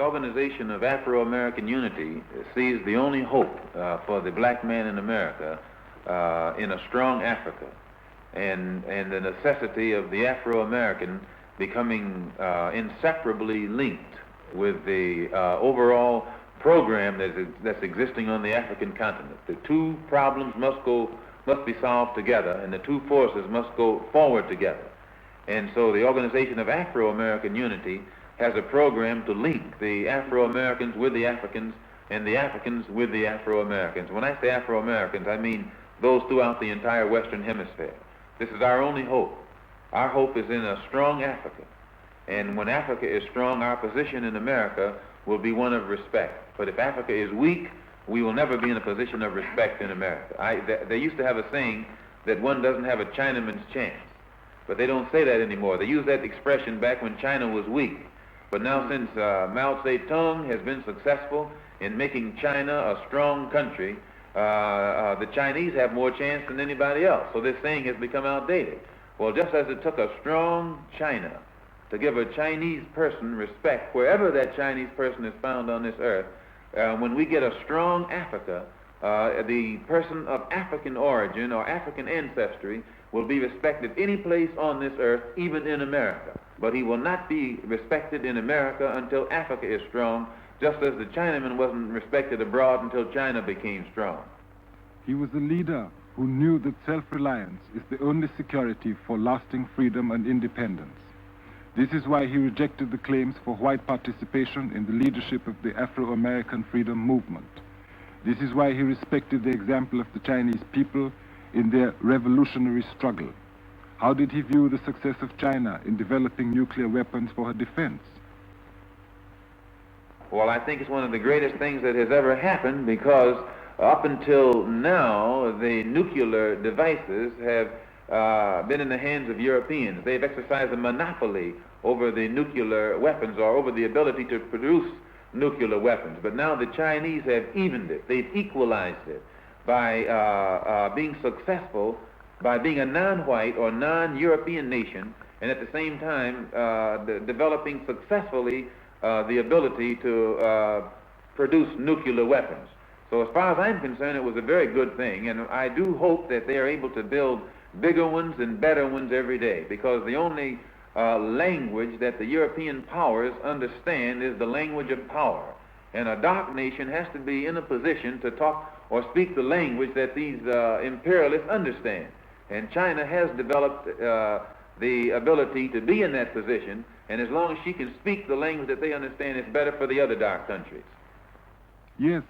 The Organization of Afro-American Unity sees the only hope for the black man in America in a strong Africa, and the necessity of the Afro-American becoming inseparably linked with the overall program that's existing on the African continent. The two problems must be solved together, and the two forces must go forward together. And so the Organization of Afro-American Unity has a program to link the Afro-Americans with the Africans and the Africans with the Afro-Americans. When I say Afro-Americans, I mean those throughout the entire Western Hemisphere. This is our only hope. Our hope is in a strong Africa. And when Africa is strong, our position in America will be one of respect. But if Africa is weak, we will never be in a position of respect in America. They used to have a saying that one doesn't have a Chinaman's chance. But they don't say that anymore. They used that expression back when China was weak. But now since Mao Zedong has been successful in making China a strong country, the Chinese have more chance than anybody else. So this saying has become outdated. Well, just as it took a strong China to give a Chinese person respect wherever that Chinese person is found on this earth, when we get a strong Africa, the person of African origin or African ancestry will be respected any place on this earth, even in America. But he will not be respected in America until Africa is strong, just as the Chinaman wasn't respected abroad until China became strong. He was a leader who knew that self-reliance is the only security for lasting freedom and independence. This is why he rejected the claims for white participation in the leadership of the Afro-American freedom movement. This is why he respected the example of the Chinese people in their revolutionary struggle. How did he view the success of China in developing nuclear weapons for her defense? Well, I think it's one of the greatest things that has ever happened, because up until now, the nuclear devices have been in the hands of Europeans. They've exercised a monopoly over the nuclear weapons, or over the ability to produce nuclear weapons. But now the Chinese have evened it. They've equalized it by being successful, by being a non-white or non-European nation, and at the same time developing successfully the ability to produce nuclear weapons. So as far as I'm concerned, it was a very good thing, and I do hope that they are able to build bigger ones and better ones every day, because the only language that the European powers understand is the language of power. And a dark nation has to be in a position to talk or speak the language that these imperialists understand. And China has developed the ability to be in that position, and as long as she can speak the language that they understand, it's better for the other dark countries. Yes,